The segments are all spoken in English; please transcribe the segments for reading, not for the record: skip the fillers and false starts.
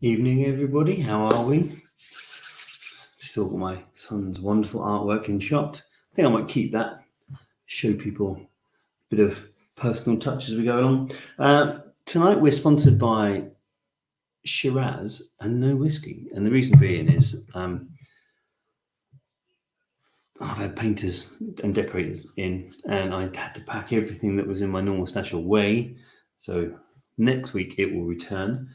Evening, everybody. How are we? Still got my son's wonderful artwork in shot. I think I might keep that, show people a bit of personal touch as we go along. Tonight we're sponsored by Shiraz and No Whiskey. And the reason being is I've had painters and decorators in, and I had to pack everything that was in my normal stash away. So next week it will return.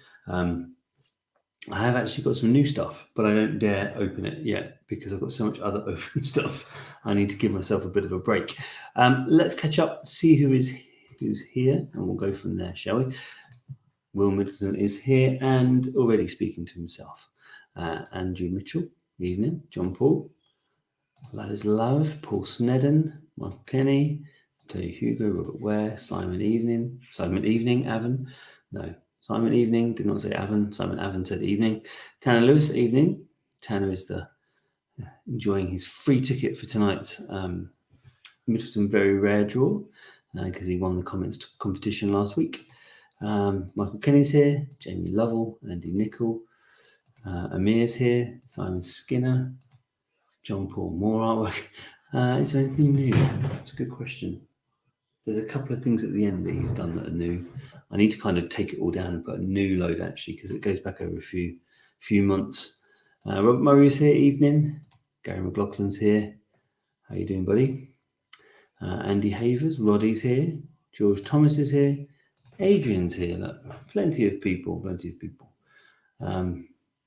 I have actually got some new stuff, but I don't dare open it yet because I've got so much other open stuff. I need to give myself a bit of a break. Let's catch up, see who's here, and we'll go from there, shall we? Will Middleton is here and already speaking to himself. Andrew Mitchell, evening. John Paul, Ladislav, Paul Snedden, Mark Kenny, Terry Hugo, Robert Ware, Simon Evening, Avon. No. Simon Evening did not say Avon. Simon Avon said evening. Tanner Lewis, evening. Tanner is enjoying his free ticket for tonight's Middleton Very Rare draw because he won the comments competition last week. Michael Kenny's here. Jamie Lovell, Andy Nicol. Amir's here. Simon Skinner. John Paul, more artwork. Is there anything new? That's a good question. There's a couple of things at the end that he's done that are new. I need to kind of take it all down and put a new load actually because it goes back over a few months. Robert Murray's here, evening. Gary McLaughlin's here. How you doing, buddy? Andy Havers, Roddy's here. George Thomas is here. Adrian's here. Look, plenty of people.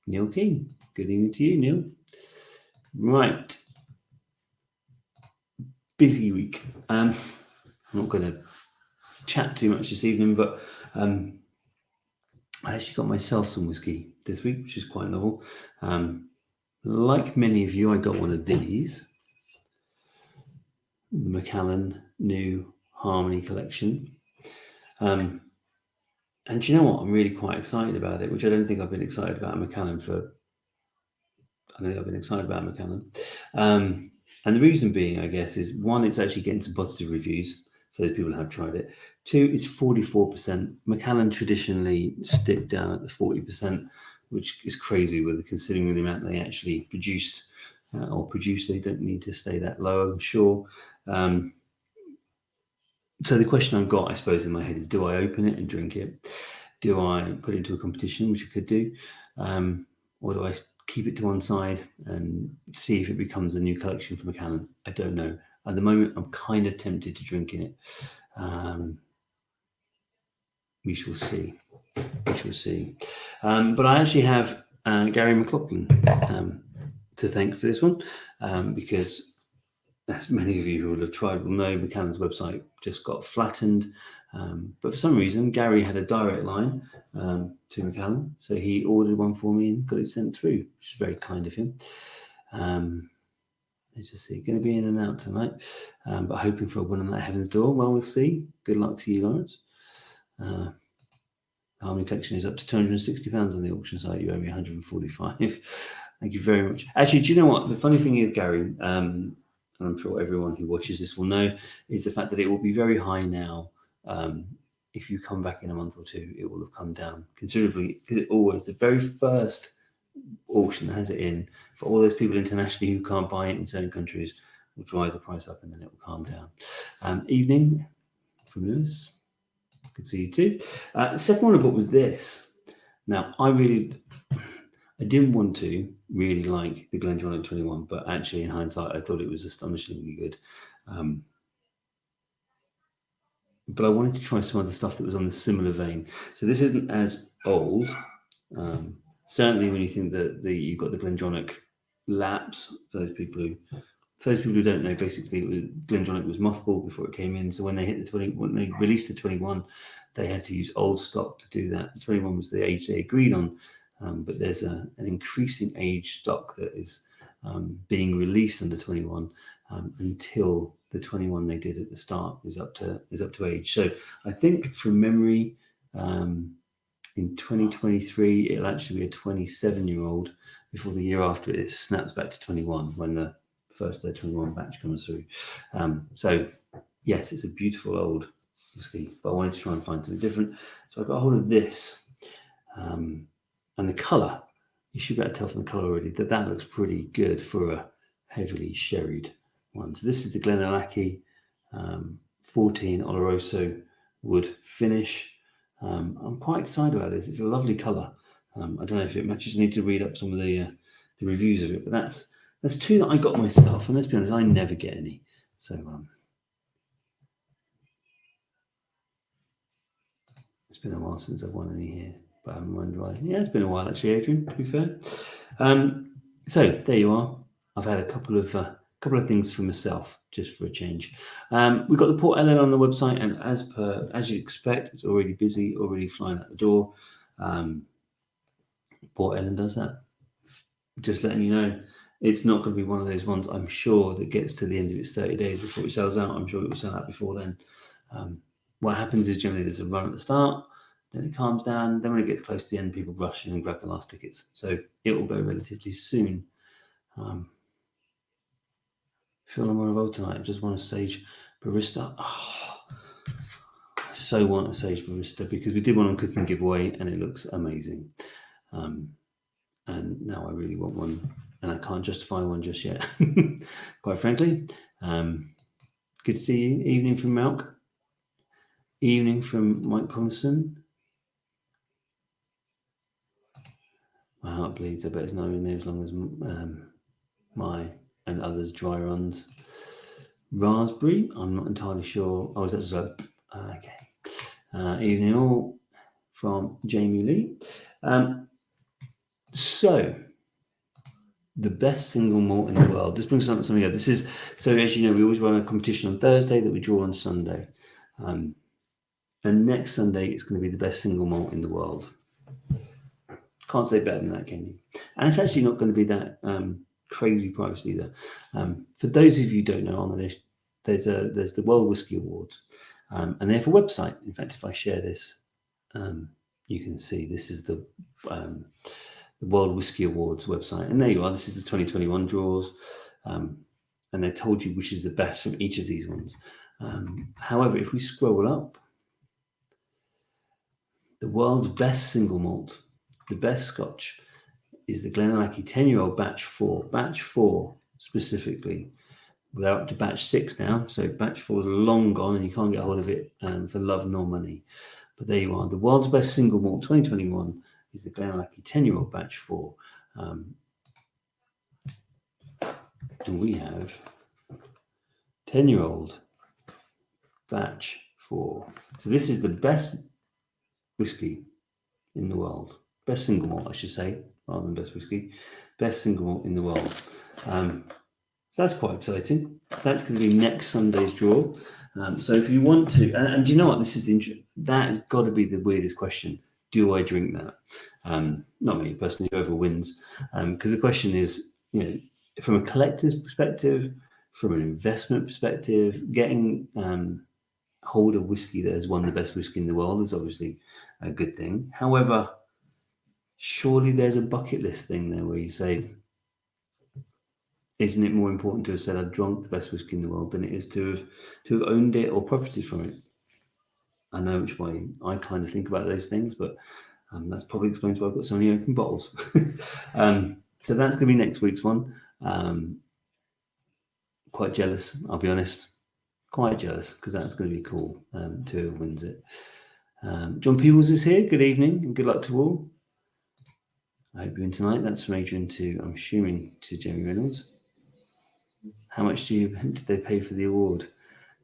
Neil King, good evening to you, Neil. Right. Busy week. I'm not going to chat too much this evening, but I actually got myself some whiskey this week, which is quite novel. Like many of you, I got one of these, the Mcallen New Harmony Collection. And you know what? I'm really quite excited about it, which I don't think I've been excited about Mcallen for. I know I've been excited about Mcallen. And the reason being, I guess, is one, it's actually getting some positive reviews for those people who have tried it. Two, it's 44%. Mcallen traditionally stick down at the 40%, which is crazy with considering the amount they actually produced or produce. They don't need to stay that low, I'm sure. So the question I've got, I suppose, in my head is, do I open it and drink it? Do I put it into a competition, which I could do? Or do I keep it to one side and see if it becomes a new collection for Mcallen? I don't know. At the moment, I'm kind of tempted to drink in it. We shall see. But I actually have Gary McLaughlin to thank for this one because, as many of you who will have tried will know, Mcallen's website just got flattened. But for some reason, Gary had a direct line to Mcallen, so he ordered one for me and got it sent through, which is very kind of him. Let's just see, going to be in and out tonight, but hoping for a win on that Heaven's Door. Well, we'll see. Good luck to you, Lawrence. The Harmony Collection is up to £260 on the auction site. You owe me 145. Thank you very much. Actually, do you know what? The funny thing is, Gary, and I'm sure everyone who watches this will know, is the fact that it will be very high now. If you come back in a month or two, it will have come down considerably because it always, the very first auction that has it in, for all those people internationally who can't buy it in certain countries, will drive the price up and then it will calm down. Evening from Lewis. Good to see you too. The second one I bought was this. Now, I didn't want to really like the Glendronach 21, but actually in hindsight, I thought it was astonishingly good. But I wanted to try some other stuff that was on the similar vein. So this isn't as old. Certainly when you think that you've got the Glendronach Lapse, for those people who don't know, basically Glendronach was mothballed before it came in. So when they released the 21, they had to use old stock to do that. The 21 was the age they agreed on. But there's an increasing age stock that is being released under 21 until the 21 they did at the start is up to age. So I think from memory, in 2023 it'll actually be a 27-year-old before the year after it snaps back to 21 when the first 21 batch comes through. So yes, it's a beautiful old whiskey, but I wanted to try and find something different. So I got a hold of this. And the colour, you should be able to tell from the colour already that looks pretty good for a heavily sherried one. So this is the Glenallachie 14 Oloroso wood finish. I'm quite excited about this. It's a lovely colour. I don't know if it matches. I need to read up some of the reviews of it, but that's two that I got myself, and let's be honest, I never get any. So it's been a while since I've won any here, but I haven't won dry. Yeah, it's been a while actually, Adrian, to be fair. So there you are. I've had a couple of things for myself, just for a change. We've got the Port Ellen on the website, and as you'd expect, it's already busy, already flying out the door. Port Ellen does that. Just letting you know, it's not going to be one of those ones, I'm sure, that gets to the end of its 30 days before it sells out. I'm sure it will sell out before then. What happens is generally there's a run at the start, then it calms down, then when it gets close to the end, people rush in and grab the last tickets. So it will go relatively soon. Feeling more involved tonight. I just want a Sage Barista. Oh, I so want a Sage Barista because we did one on cooking giveaway and it looks amazing. And now I really want one, and I can't justify one just yet, quite frankly. Good to see you. Evening from Malk. Evening from Mike Constant. My heart bleeds. I bet it's not in there as long as my and others dry runs. Raspberry. I'm not entirely sure. Oh, is that so? Okay. Evening all from Jamie Lee. So, the best single malt in the world. This brings us on to something else. This is, so as you know, we always run a competition on Thursday that we draw on Sunday. And next Sunday, it's going to be the best single malt in the world. Can't say better than that, can you? And it's actually not going to be that crazy price either. For those of you who don't know, on the list, there's the World Whisky Awards. And they have a website. In fact, if I share this, you can see this is the World Whisky Awards website. And there you are. This is the 2021 draws. And they told you which is the best from each of these ones. However, if we scroll up, the world's best single malt, the best Scotch, is the Glenallachie 10-year-old batch 4. Batch 4 specifically. They're up to batch 6 now. So batch 4 is long gone and you can't get hold of it for love nor money. But there you are. The world's best single malt 2021 is the Glenallachie 10-year-old batch 4. And we have 10-year-old batch 4. So this is the best whiskey in the world. Best single malt, I should say, rather than best whiskey. Best single malt in the world. So that's quite exciting. That's going to be next Sunday's draw. So if you want to, and do you know what? This is that has got to be the weirdest question. Do I drink that? Not me personally, whoever wins. Because the question is, you know, from a collector's perspective, from an investment perspective, getting hold of whiskey that has won the best whiskey in the world is obviously a good thing. However, surely there's a bucket list thing there where you say, isn't it more important to have said I've drunk the best whiskey in the world than it is to have owned it or profited from it? I know which way I kind of think about those things, but that's probably explains why I've got so many open bottles. So that's going to be next week's one. Quite jealous, I'll be honest. Quite jealous because that's going to be cool. Whoever wins it. John Peebles is here. Good evening and good luck to all. I hope you're in tonight. That's from Adrian to, I'm assuming, to Jamie Reynolds. How much did they pay for the award?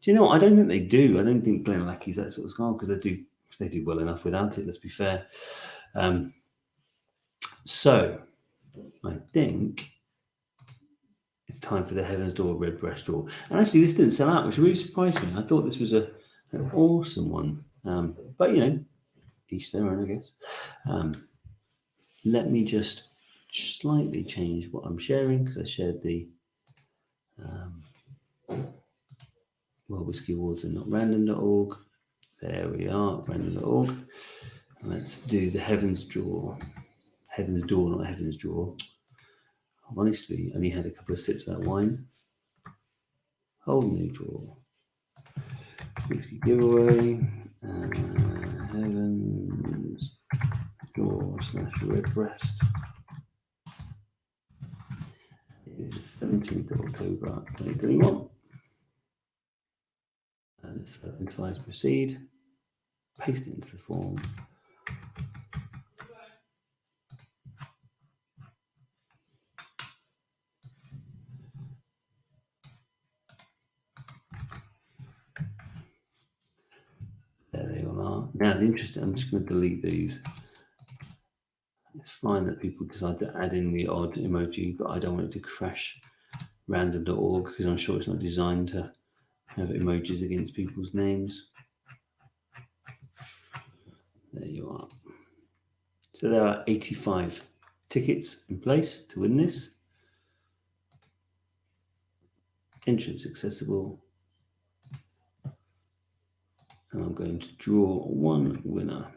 Do you know what? I don't think they do. I don't think Glenallachie's that sort of skull because they do well enough without it. Let's be fair. So I think it's time for the Heaven's Door Redbreast draw. And actually, this didn't sell out, which really surprised me. I thought this was an awesome one. But you know, each their own, I guess. Let me just slightly change what I'm sharing because I shared the World Whisky Awards and not random.org. There we are, random.org. Let's do the Heaven's Draw. Heaven's Door, not Heaven's Draw. I've honestly only had a couple of sips of that wine. Whole new draw. Whiskey giveaway. Heaven's Door / Redbreast is 17th of October 2021. And let's advise proceed. Paste it into the form. There they all are. Now, the interesting, I'm just going to delete these. It's fine that people decide to add in the odd emoji, but I don't want it to crash random.org because I'm sure it's not designed to have emojis against people's names. There you are. So there are 85 tickets in place to win this. Entrance accessible. And I'm going to draw one winner.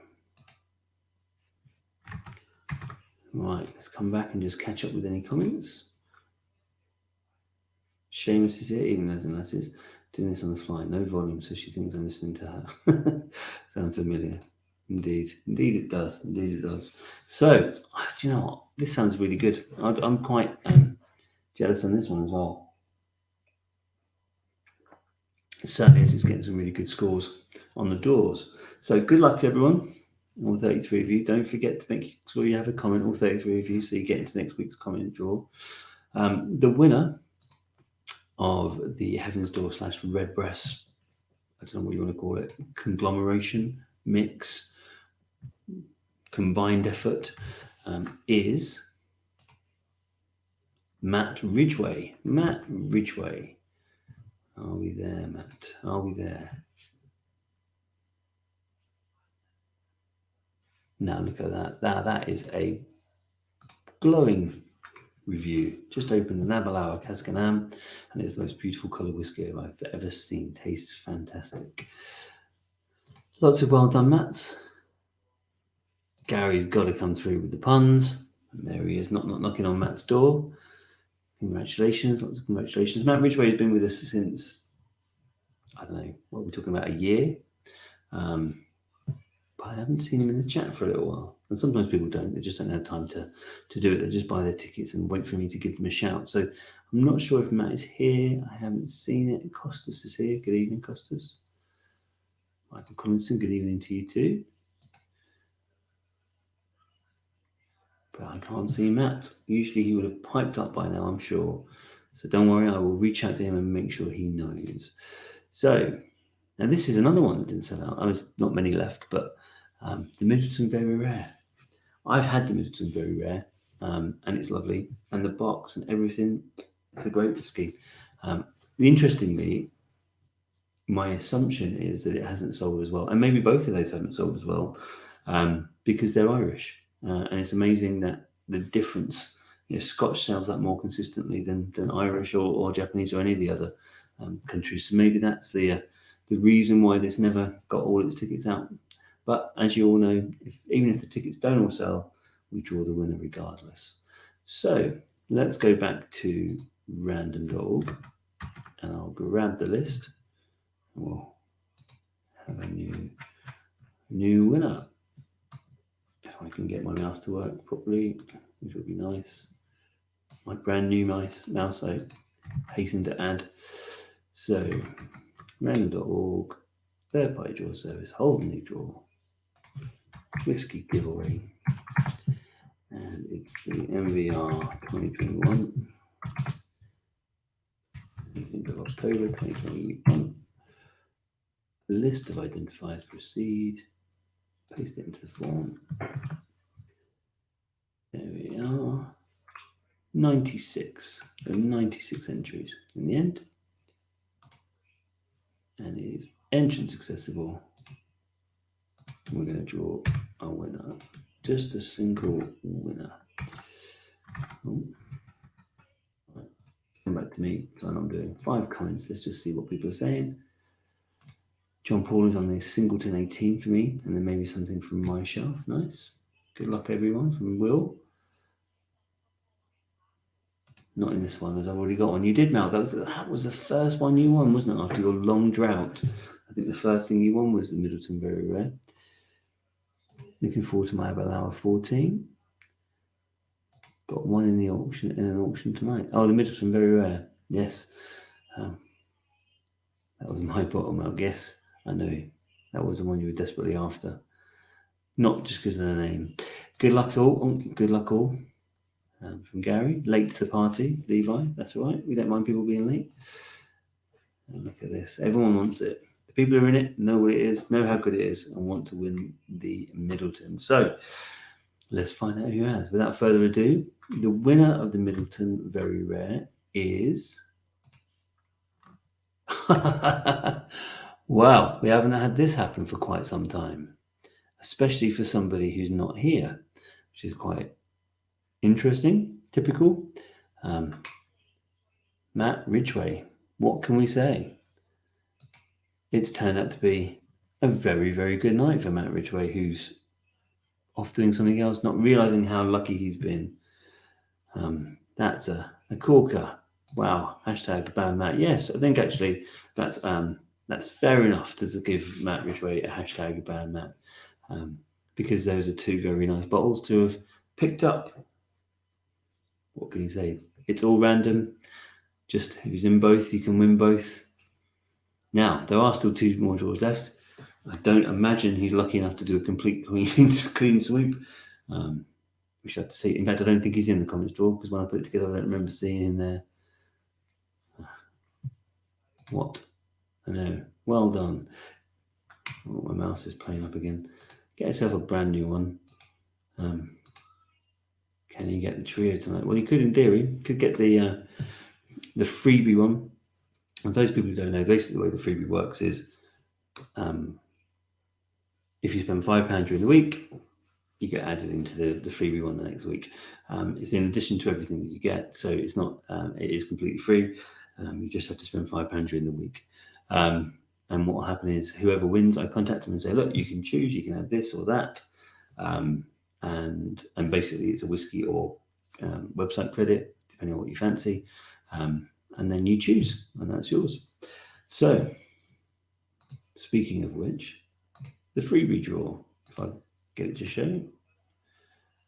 Right, let's come back and just catch up with any comments. Seamus is here, even as and lasses, doing this on the fly. No volume, so she thinks I'm listening to her. Sound familiar? Indeed. Indeed it does. Indeed it does. So, do you know what? This sounds really good. I'm quite jealous on this one as well. It certainly is. It's getting some really good scores on the doors. So good luck to everyone, all 33 of you. Don't forget to make sure you have a comment, all 33 of you, so you get into next week's comment draw. The winner of the Heaven's Door / Redbreast, I don't know what you want to call it, conglomeration, mix, combined effort, is Matt Ridgway. Matt Ridgway. Are we there, Matt? Are we there? Now look at that. That is a glowing review. Just opened the Nabalawa Cascanam, and it's the most beautiful colour whiskey I've ever seen. Tastes fantastic. Lots of well done, Matt. Gary's got to come through with the puns. And there he is, not knocking on Matt's door. Congratulations, lots of congratulations. Matt Ridgway has been with us since, I don't know, what we're talking about, a year. But I haven't seen him in the chat for a little while. And sometimes people don't, they just don't have time to do it. They just buy their tickets and wait for me to give them a shout. So I'm not sure if Matt is here. I haven't seen it. Costas is here. Good evening, Costas. Michael Collinson, good evening to you too. But I can't see Matt. Usually he would have piped up by now, I'm sure. So don't worry, I will reach out to him and make sure he knows. So, now this is another one that didn't sell out. There's not many left, but the Middleton Very Rare. I've had the Middleton Very Rare, and it's lovely. And the box and everything, it's a great whiskey. Interestingly, my assumption is that it hasn't sold as well. And maybe both of those haven't sold as well because they're Irish. And it's amazing that the difference, Scotch sells that more consistently than Irish or Japanese or any of the other countries. So maybe that's the reason why this never got all its tickets out. But as you all know, even if the tickets don't all sell, we draw the winner regardless. So let's go back to random.org and I'll grab the list and we'll have a new winner. If I can get my mouse to work properly, which would be nice. My brand new mouse I hasten to add. So random.org, third party draw service, hold new draw, whiskey giveaway, and it's the MVR 2021, 18th of October 2021. List of identifiers, proceed, paste it into the form. There we are. 96. There are 96 entries in the end. And it is entrance accessible. We're going to draw a winner. Just a single winner. Oh. Right. Come back to me. So I'm doing 5 comments. Let's just see what people are saying. John Paul is on the Singleton 18 for me, and then maybe something from my shelf. Nice. Good luck, everyone. From Will. Not in this one, as I've already got one. You did, Mel. That was the first one you won, wasn't it? After your long drought. I think the first thing you won was the Middleton Very Rare. Looking forward to my Hour 14. Got one in the auction, in an auction tonight. Oh, the Middleton, very rare. Yes. That was my bottom, I guess. I know. That was the one you were desperately after. Not just because of the name. Good luck all. Oh, good luck all. From Gary. Late to the party, Levi. That's all right. We don't mind people being late. And look at this. Everyone wants it. The people who are in it know what it is, know how good it is, and want to win the Middleton. So let's find out who has. Without further ado, the winner of the Middleton Very Rare is... Wow, we haven't had this happen for quite some time, especially for somebody who's not here, which is quite interesting, typical. Matt Ridgway, what can we say? It's turned out to be a very, very good night for Matt Ridgway, who's off doing something else, not realizing how lucky he's been. That's a corker. Wow. Hashtag ban Matt. Yes, I think actually that's fair enough to give Matt Ridgway a hashtag ban Matt, because those are two very nice bottles to have picked up. What can you say? It's all random. Just if he's in both, you can win both. Now, there are still two more draws left. I don't imagine he's lucky enough to do a complete clean sweep. We should have to see. In fact, I don't think he's in the comments draw, because when I put it together, I don't remember seeing him there. What? I know. Well done. Oh, my mouse is playing up again. Get yourself a brand new one. Can you get the trio tonight? Well, you could in theory. You could get the freebie one. And for those people who don't know, basically the way the freebie works is, if you spend £5 during the week, you get added into the freebie one the next week. It's in addition to everything that you get, so it's not. It is completely free. You just have to spend £5 during the week. And what will happen is, whoever wins, I contact them and say, look, you can choose. You can have this or that. And basically, it's a whiskey or website credit, depending on what you fancy. And then you choose, and that's yours. So, speaking of which, the freebie draw, if I get it to show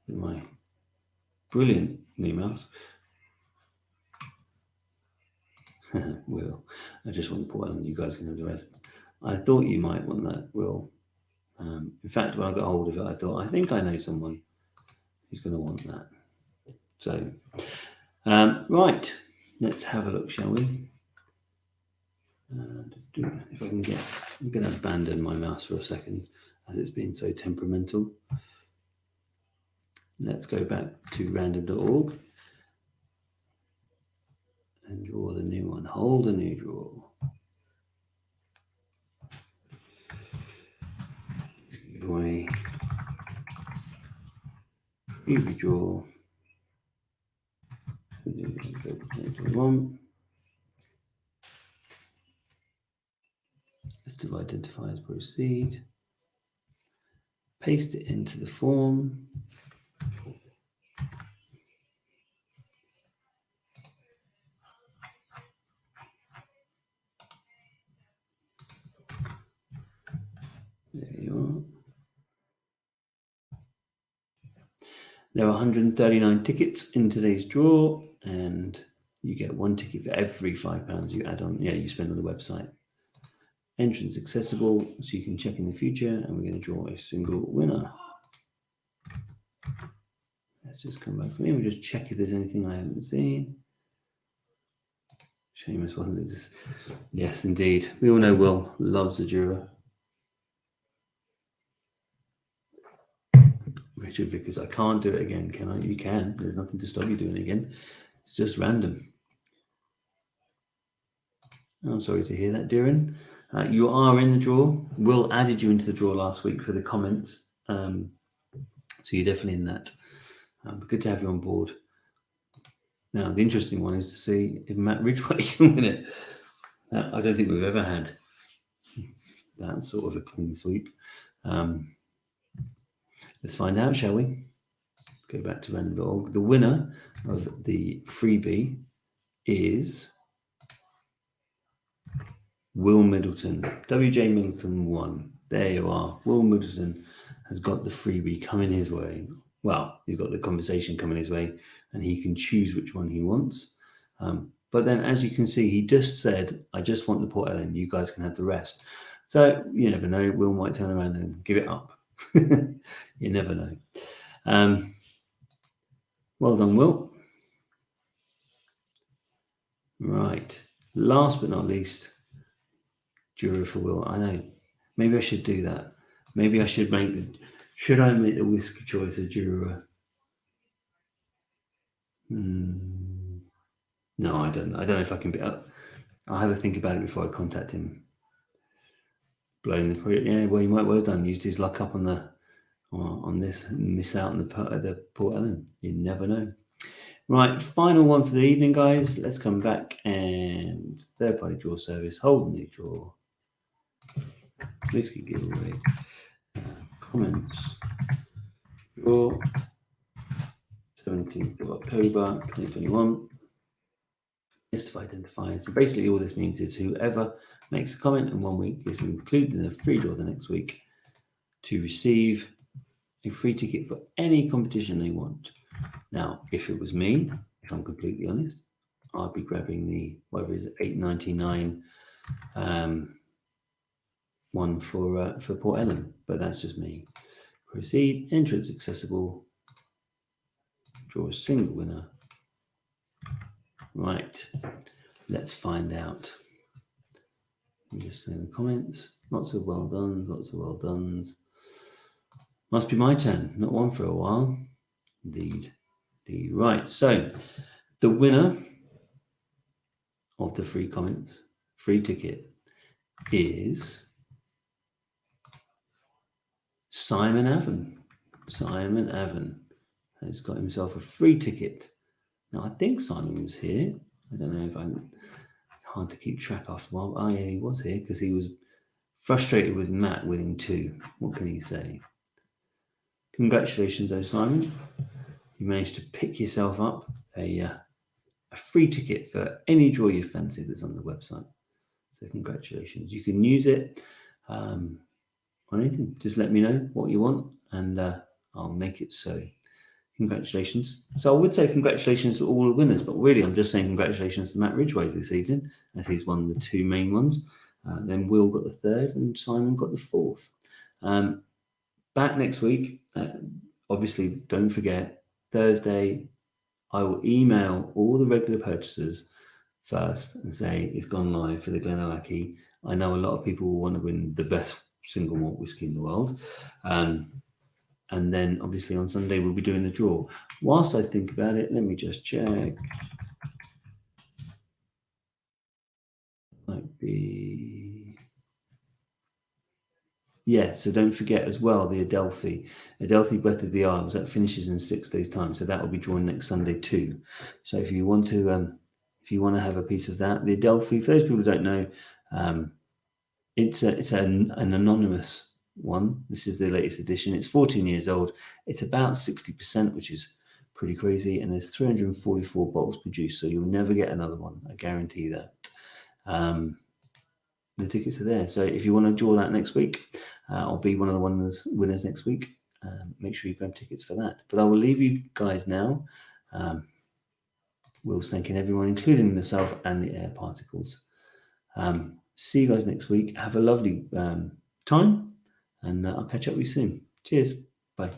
with my brilliant new mouse. Will, I just want to put on, you guys can have the rest. I thought you might want that, Will. In fact, when I got hold of it, I thought, I think I know someone who's going to want that. So, right, let's have a look, shall we? If I can get, I'm going to abandon my mouse for a second, as it's been so temperamental. Let's go back to random.org and draw the new one. Hold a new draw. Give away. Freebie draw. One. List of identifiers, proceed. Paste it into the form. There you are. There are 139 tickets in today's draw, and you get one ticket for every £5 you add on. Yeah, you spend on the website. Entrance accessible, so you can check in the future, and we're going to draw a single winner. Let's just come back from here. We'll just check if there's anything I haven't seen. Seamus, wasn't it? Just... Yes, indeed. We all know Will loves the Jura. Richard Vickers, I can't do it again, can I? You can. There's nothing to stop you doing it again. It's just random. I'm sorry to hear that, Darren. You are in the draw. Will added you into the draw last week for the comments. So you're definitely in that. Good to have you on board. Now, the interesting one is to see if Matt Ridgway can win it. I don't think we've ever had that sort of a clean sweep. Let's find out, shall we? Go back to random.org. The winner of the freebie is Will Middleton. WJ Middleton won. There you are. Will Middleton has got the freebie coming his way. Well, he's got the conversation coming his way, and he can choose which one he wants. But then, as you can see, he just said, I just want the Port Ellen. You guys can have the rest. So you never know. Will might turn around and give it up. You never know. Well done, Will. Right. Last but not least, juror for Will. I know. Maybe I should do that. Maybe I should make the... Should I make the whiskey choice a juror? No, I don't. I don't know if I can be... I'll have a think about it before I contact him. Blowing the... Yeah, well, he might well have done. Used his luck up on this and miss out on the Port Ellen. You never know. Right, final one for the evening, guys. Let's come back and third-party draw service. Hold new draw. Whiskey giveaway. Comments. Draw. 17th of October 2021. List of identifiers. So basically all this means is whoever makes a comment in 1 week is included in a free draw the next week to receive a free ticket for any competition they want. Now, if it was me, if I'm completely honest, I'd be grabbing the, whatever it is, $8.99 one for Port Ellen, but that's just me. Proceed, entrance accessible, draw a single winner. Right, let's find out. I'm just saying the comments. Lots of well done, lots of well dones. Must be my turn, not one for a while. Indeed. Right, so the winner of the free comments, free ticket, is Simon Avon. Simon Avon has got himself a free ticket. Now, I think Simon was here. I don't know if it's hard to keep track after a while. Oh, yeah, he was here because he was frustrated with Matt winning 2. What can he say? Congratulations, though, Simon. You managed to pick yourself up a free ticket for any draw you fancy that's on the website. So congratulations. You can use it on anything. Just let me know what you want and I'll make it so. Congratulations. So I would say congratulations to all the winners, but really I'm just saying congratulations to Matt Ridgway this evening, as he's won the 2 main ones. Then Will got the 3rd and Simon got the 4th. Back next week. Obviously, don't forget, Thursday, I will email all the regular purchasers first and say it's gone live for the Glenallachie. I know a lot of people will want to win the best single malt whiskey in the world. And then, obviously, on Sunday, we'll be doing the draw. Whilst I think about it, let me just check. Might be... Yeah, so don't forget as well the Adelphi Breath of the Isles, that finishes in 6 days' time. So that will be drawn next Sunday too. So if you want to have a piece of that, the Adelphi, for those people who don't know, it's an anonymous one. This is the latest edition. It's 14 years old. It's about 60%, which is pretty crazy. And there's 344 bottles produced, so you'll never get another one. I guarantee that. The tickets are there. So if you want to draw that next week, I'll be one of the winners next week. Make sure you grab tickets for that. But I will leave you guys now. Will's thanking everyone, including myself and the air particles. See you guys next week. Have a lovely time, and I'll catch up with you soon. Cheers. Bye.